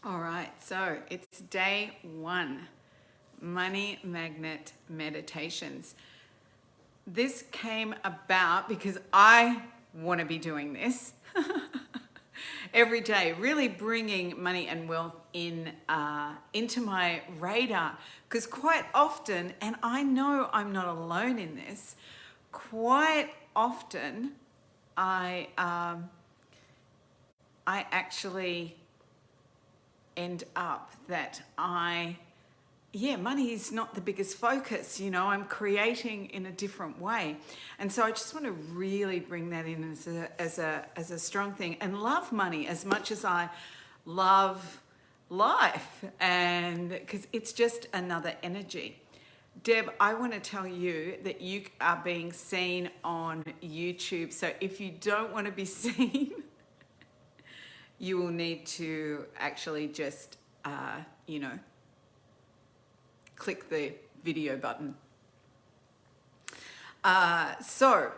All right, so it's day 1, Money Magnet Meditations. This came about because I want to be doing this every day, really bringing money and wealth into my radar. Because quite often, and I know I'm not alone in this, quite often I actually end up that money is not the biggest focus. I'm creating in a different way. And so I just want to really bring that in as a strong thing, and love money as much as I love life, and because it's just another energy. Deb, I want to tell you that you are being seen on YouTube. So if you don't want to be seen, you will need to actually just, click the video button. So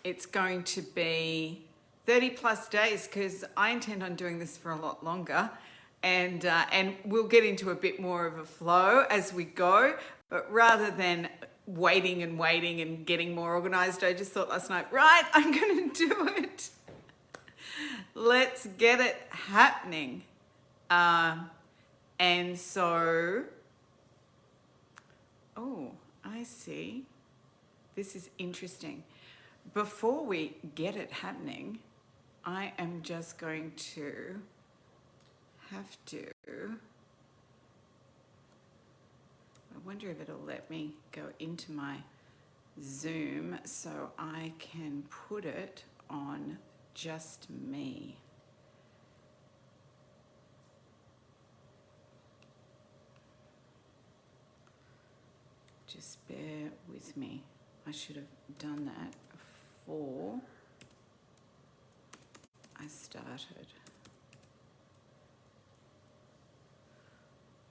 it's going to be 30 plus days, because I intend on doing this for a lot longer, and we'll get into a bit more of a flow as we go. But rather than waiting and getting more organized, I just thought last night, right, I'm going to do it. Let's get it happening. And so, oh, I see. This is interesting. Before we get it happening, I am just going to have to, I wonder if it'll let me go into my Zoom so I can put it on just me. Just bear with me. I should have done that before I started.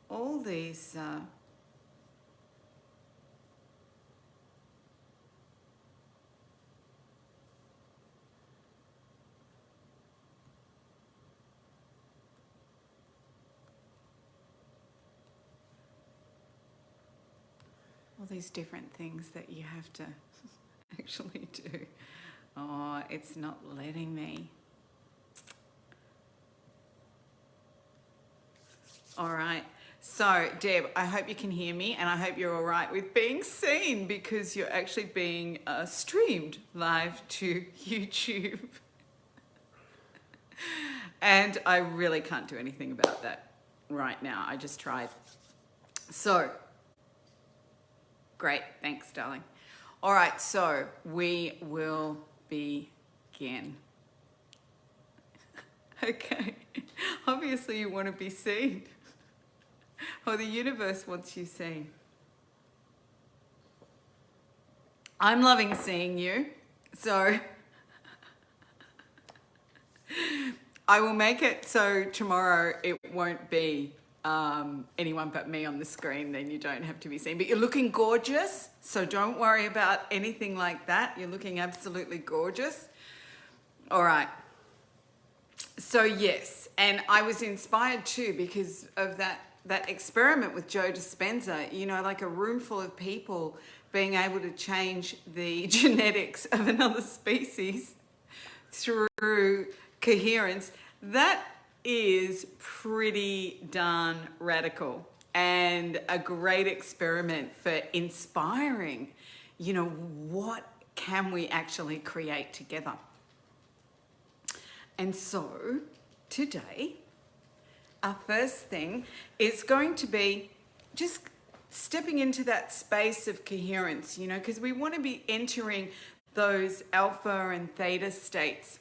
All these different things that you have to actually do. Oh, it's not letting me. All right. So, Deb, I hope you can hear me, and I hope you're all right with being seen, because you're actually being streamed live to YouTube. And I really can't do anything about that right now. I just tried. So, great. Thanks, darling. All right, so we will begin. Okay. Obviously, you want to be seen. Or the universe wants you seen. I'm loving seeing you. So I will make it so tomorrow it won't be anyone but me on the screen. Then you don't have to be seen. But you're looking gorgeous, so don't worry about anything like that. You're looking absolutely gorgeous. All right. So yes, and I was inspired too because of that experiment with Joe Dispenza, like a room full of people being able to change the genetics of another species through coherence. That is pretty darn radical and a great experiment for inspiring, what can we actually create together? And so today, our first thing is going to be just stepping into that space of coherence, because we want to be entering those alpha and theta states,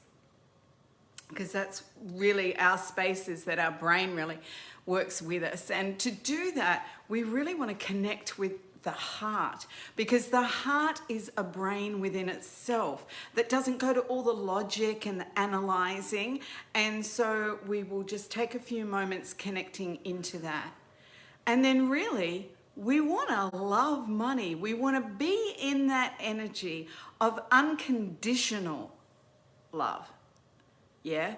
because that's really our spaces that our brain really works with us. And to do that, we really want to connect with the heart, because the heart is a brain within itself that doesn't go to all the logic and the analyzing. And so we will just take a few moments connecting into that. And then really, we want to love money. We want to be in that energy of unconditional love. Yeah.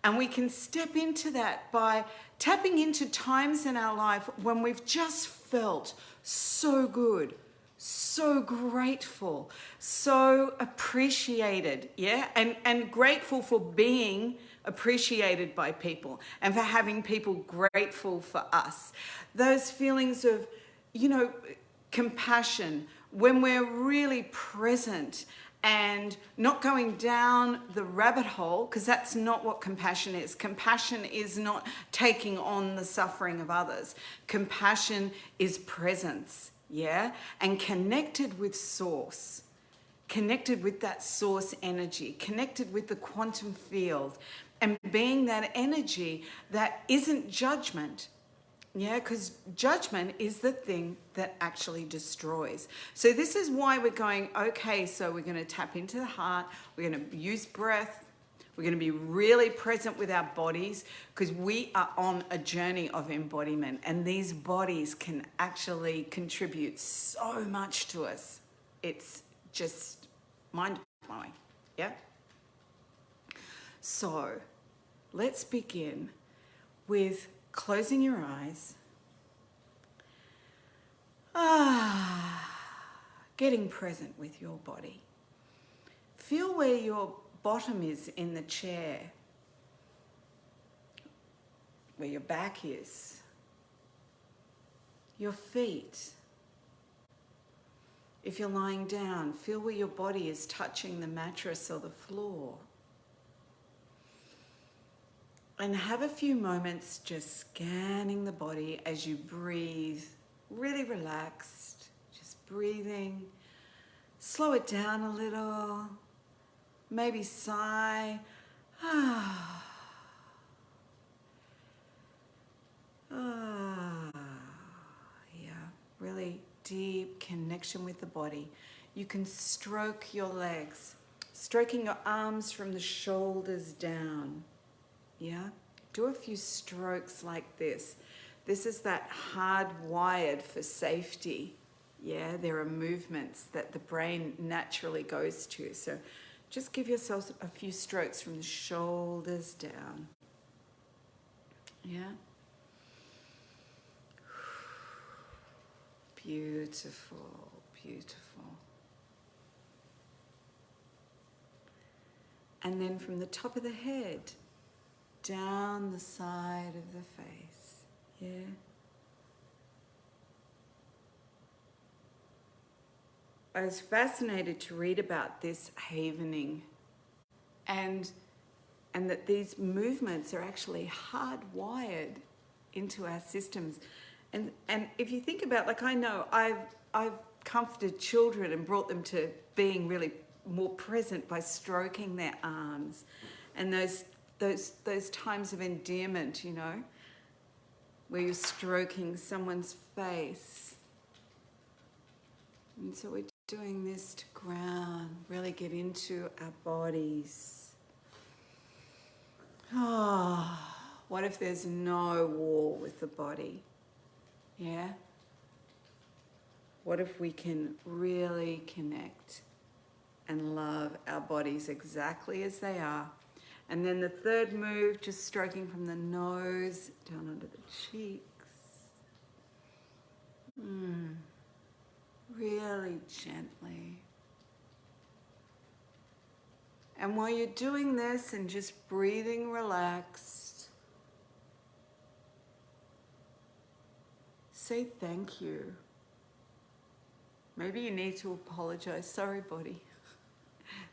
And we can step into that by tapping into times in our life when we've just felt so good, so grateful, so appreciated, yeah? And grateful for being appreciated by people and for having people grateful for us. Those feelings of, compassion, when we're really present and not going down the rabbit hole, because that's not what compassion is. Compassion is not taking on the suffering of others. Compassion is presence, yeah? And connected with source, connected with that source energy, connected with the quantum field, and being that energy that isn't judgment. Yeah, because judgment is the thing that actually destroys. So this is why we're going, okay, so we're going to tap into the heart, we're going to use breath, we're going to be really present with our bodies, because we are on a journey of embodiment, and these bodies can actually contribute so much to us. It's just mind-blowing, yeah? So let's begin with closing your eyes. Getting present with your body. Feel where your bottom is in the chair, where your back is, your feet. If you're lying down, feel where your body is touching the mattress or the floor. And have a few moments just scanning the body as you breathe, really relaxed, just breathing. Slow it down a little, maybe sigh. Yeah, really deep connection with the body. You can stroke your legs, stroking your arms from the shoulders down. Yeah, do a few strokes like this. This is that hardwired for safety. Yeah, there are movements that the brain naturally goes to. So just give yourself a few strokes from the shoulders down. Yeah. Beautiful, beautiful. And then from the top of the head, down the side of the face, yeah. I was fascinated to read about this havening and that these movements are actually hardwired into our systems. And if you think about, like, I know I've comforted children and brought them to being really more present by stroking their arms, and those times of endearment, where you're stroking someone's face. And so we're doing this to ground, really get into our bodies. What if there's no wall with the body? Yeah? What if we can really connect and love our bodies exactly as they are? And then the third move, just stroking from the nose down under the cheeks. Really gently. And while you're doing this and just breathing relaxed, say thank you. Maybe you need to apologize. Sorry, body.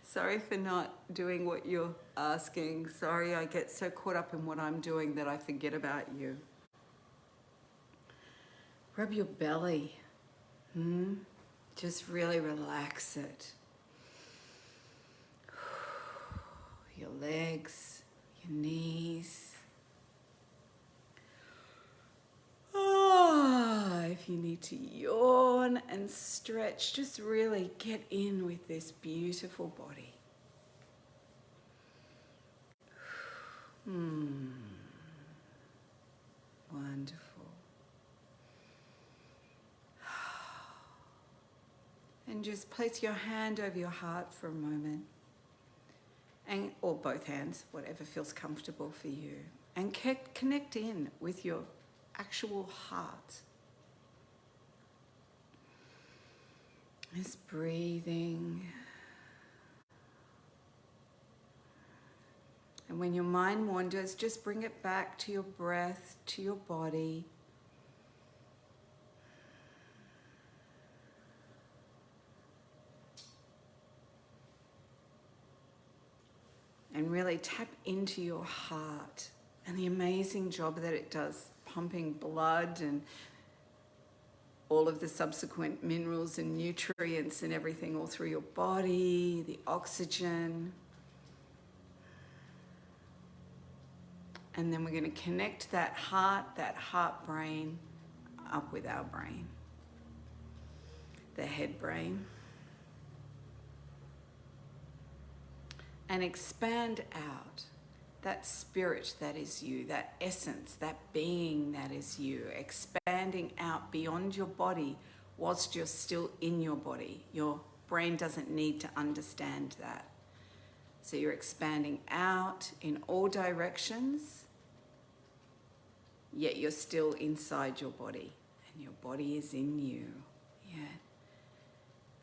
Sorry for not doing what you're asking. Sorry, I get so caught up in what I'm doing that I forget about you. Rub your belly. Just really relax it. Your legs, your knees. If you need to yawn and stretch, just really get in with this beautiful body. Wonderful. And just place your hand over your heart for a moment. or both hands, whatever feels comfortable for you. And connect in with your actual heart. Just breathing. And when your mind wanders, just bring it back to your breath, to your body. And really tap into your heart and the amazing job that it does, pumping blood and all of the subsequent minerals and nutrients and everything all through your body, the oxygen. And then we're going to connect that heart brain up with our brain, the head brain. And expand out that spirit that is you, that essence, that being that is you, expanding out beyond your body whilst you're still in your body. Your brain doesn't need to understand that. So you're expanding out in all directions, yet you're still inside your body, and your body is in you. Yeah.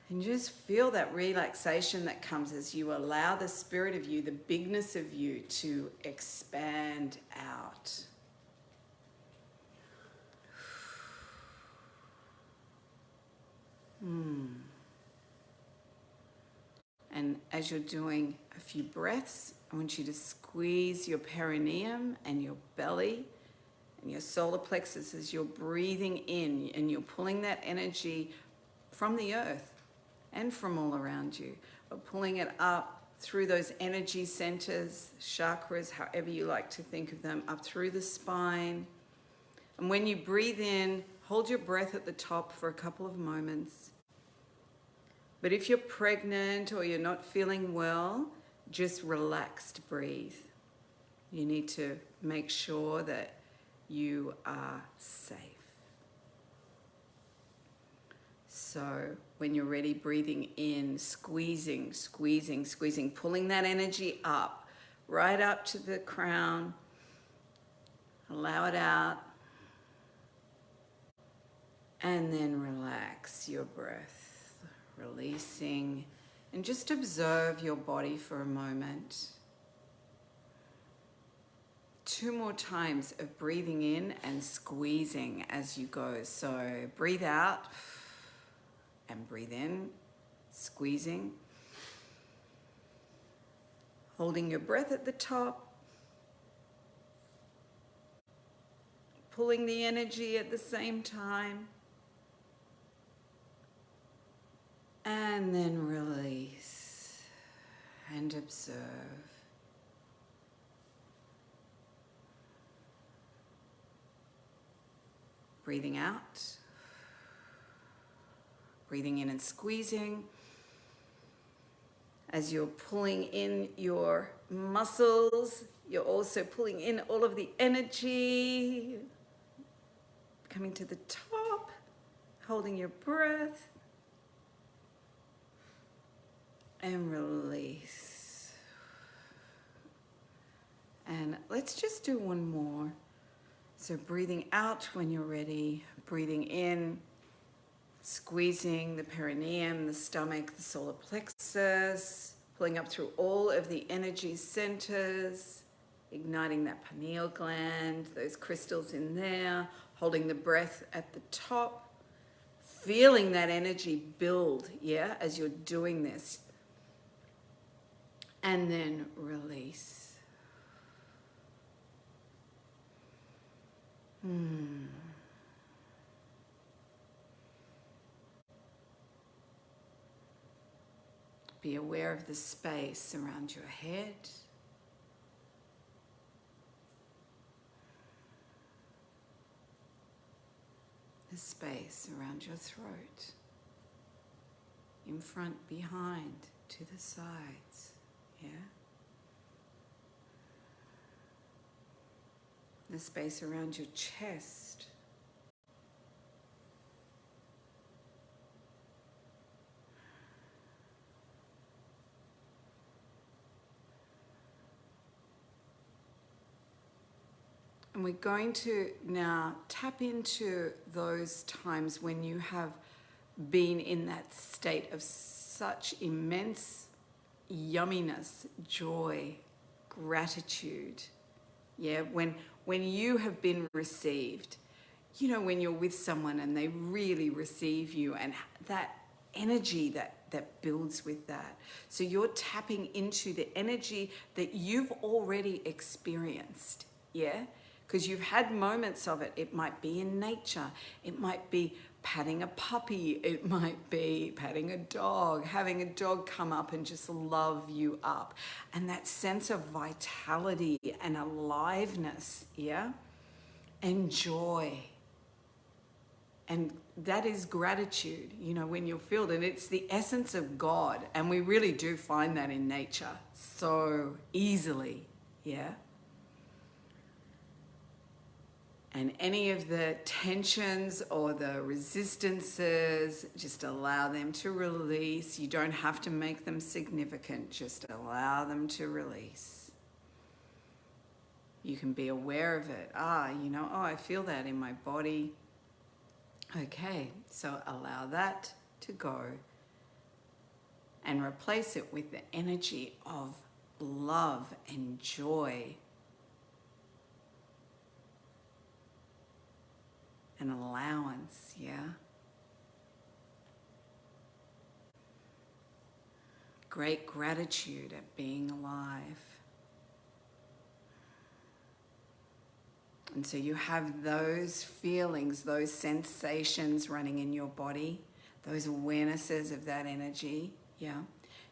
And just feel that relaxation that comes as you allow the spirit of you, the bigness of you, to expand out. And as you're doing a few breaths, I want you to squeeze your perineum and your belly and your solar plexus as you're breathing in, and you're pulling that energy from the earth and from all around you, but pulling it up through those energy centers, chakras, however you like to think of them, up through the spine. And when you breathe in, hold your breath at the top for a couple of moments. But if you're pregnant or you're not feeling well, just relax to breathe. You need to make sure that you are safe. So when you're ready, breathing in, squeezing, pulling that energy up, right up to the crown. Allow it out. And then relax your breath, releasing, and just observe your body for a moment. 2 more times of breathing in and squeezing as you go. So breathe out and breathe in, squeezing. Holding your breath at the top. Pulling the energy at the same time. And then release and observe. Breathing out. Breathing in and squeezing. As you're pulling in your muscles, you're also pulling in all of the energy. Coming to the top, holding your breath. And release. And let's just do one more. So breathing out when you're ready, breathing in, squeezing the perineum, the stomach, the solar plexus, pulling up through all of the energy centers, igniting that pineal gland, those crystals in there, holding the breath at the top, feeling that energy build, as you're doing this. And then release. Be aware of the space around your head. The space around your throat. In front, behind, to the sides. The space around your chest. And we're going to now tap into those times when you have been in that state of such immense yumminess, joy, gratitude. Yeah, when you have been received, you know, when you're with someone and they really receive you, and that energy that builds with that. So you're tapping into the energy that you've already experienced, yeah? Because you've had moments of it. It might be in nature. It might be patting a puppy. It might be patting a dog, having a dog come up and just love you up. And that sense of vitality and aliveness, yeah? And joy. And that is gratitude, you know, when you're filled. And it's the essence of God. And we really do find that in nature so easily, yeah? And any of the tensions or the resistances, just allow them to release. You don't have to make them significant. Just allow them to release. You can be aware of it. You know, I feel that in my body. Okay, so allow that to go and replace it with the energy of love and joy and allowance, yeah? Great gratitude at being alive. And so you have those feelings, those sensations running in your body, those awarenesses of that energy, yeah?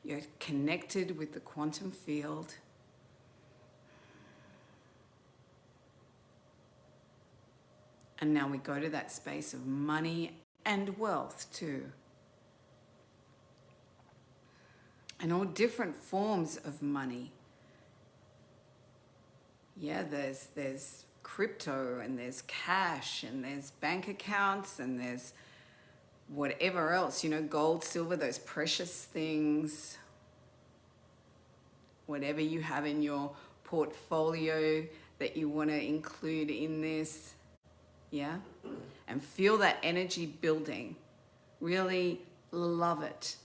You're connected with the quantum field. And now we go to that space of money and wealth too. And all different forms of money. Yeah, there's crypto and there's cash and there's bank accounts and there's whatever else, you know, gold, silver, those precious things. Whatever you have in your portfolio that you want to include in this, yeah? And feel that energy building. Really love it.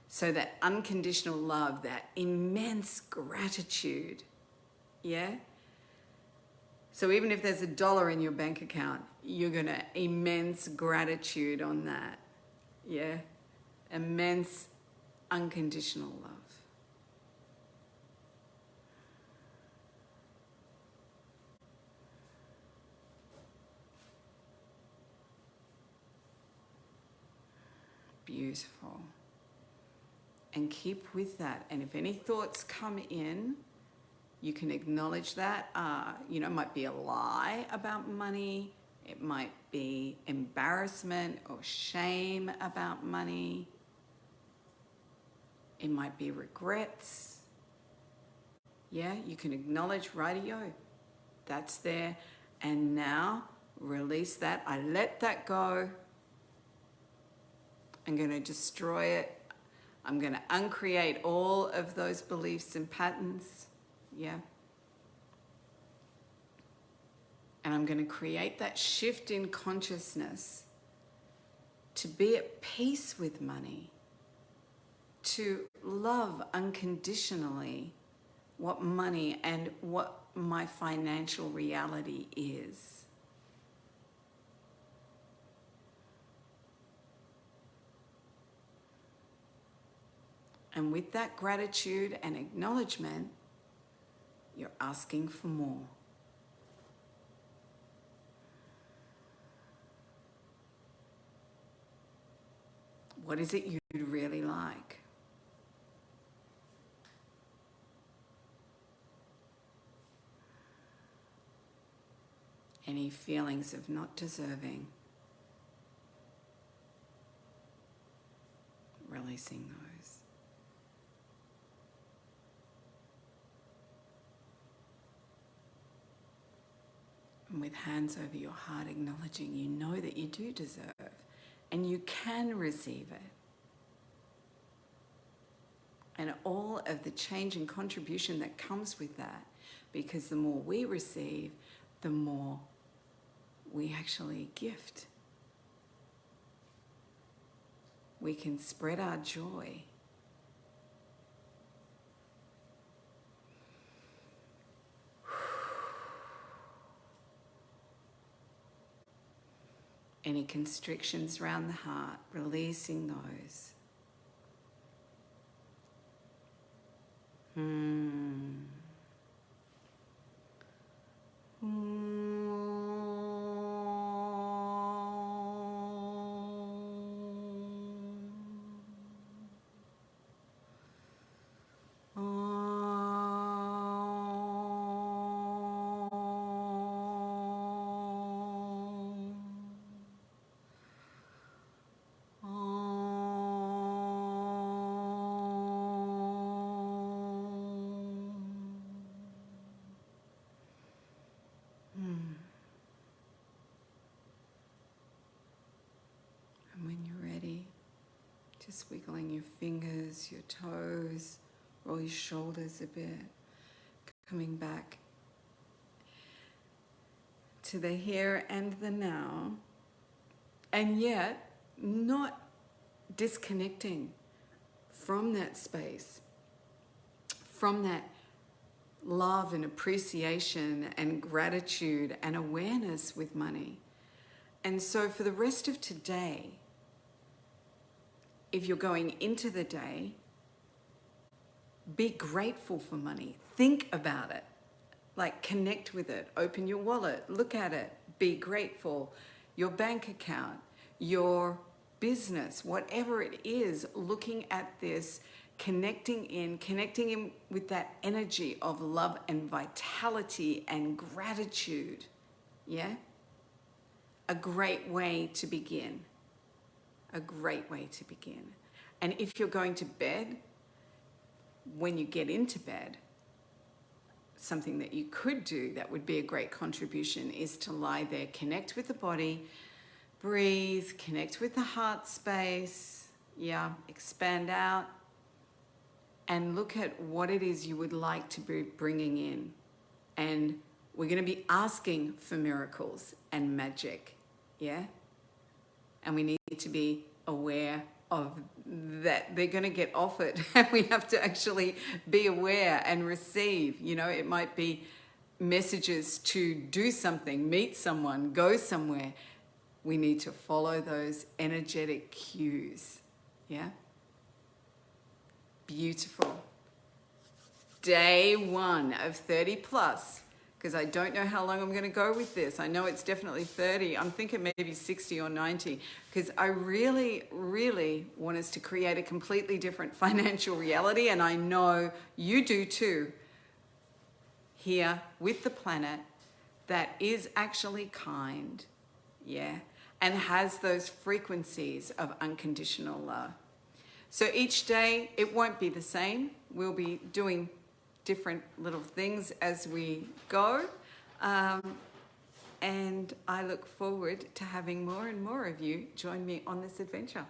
So that unconditional love, that immense gratitude, yeah? So even if there's $1 in your bank account, you're going to immense gratitude on that, yeah? Immense unconditional love. Beautiful. And keep with that. And if any thoughts come in, you can acknowledge that. You know, it might be a lie about money. It might be embarrassment or shame about money. It might be regrets. Yeah, you can acknowledge, rightio, that's there. And now release that. I let that go. I'm going to destroy it. I'm going to uncreate all of those beliefs and patterns. Yeah. And I'm going to create that shift in consciousness to be at peace with money, to love unconditionally what money and what my financial reality is. And with that gratitude and acknowledgement, you're asking for more. What is it you'd really like? Any feelings of not deserving? Releasing those. And with hands over your heart, acknowledging you know that you do deserve and you can receive it. And all of the change and contribution that comes with that, because the more we receive, the more we actually gift. We can spread our joy. Any constrictions around the heart, releasing those. And when you're ready, just wiggling your fingers, your toes, roll your shoulders a bit, coming back to the here and the now, and yet not disconnecting from that space, from that love and appreciation and gratitude and awareness with money. And so for the rest of today, if you're going into the day, be grateful for money. Think about it. Like, connect with it. Open your wallet. Look at it. Be grateful. Your bank account, your business, whatever it is, looking at this, connecting in with that energy of love and vitality and gratitude. Yeah? A great way to begin. A great way to begin. And if you're going to bed, when you get into bed, something that you could do that would be a great contribution is to lie there, connect with the body, breathe, connect with the heart space, expand out, and look at what it is you would like to be bringing in. And we're going to be asking for miracles and magic, and we need to be aware of that they're going to get offered, and we have to actually be aware and receive. It might be messages to do something, meet someone, go somewhere. We need to follow those energetic cues. Beautiful. Day 1 of 30 plus, because I don't know how long I'm going to go with this. I know it's definitely 30. I'm thinking maybe 60 or 90, because I really, really want us to create a completely different financial reality, and I know you do too, here with the planet, that is actually kind, and has those frequencies of unconditional love. So each day, it won't be the same. We'll be doing different little things as we go. And I look forward to having more and more of you join me on this adventure.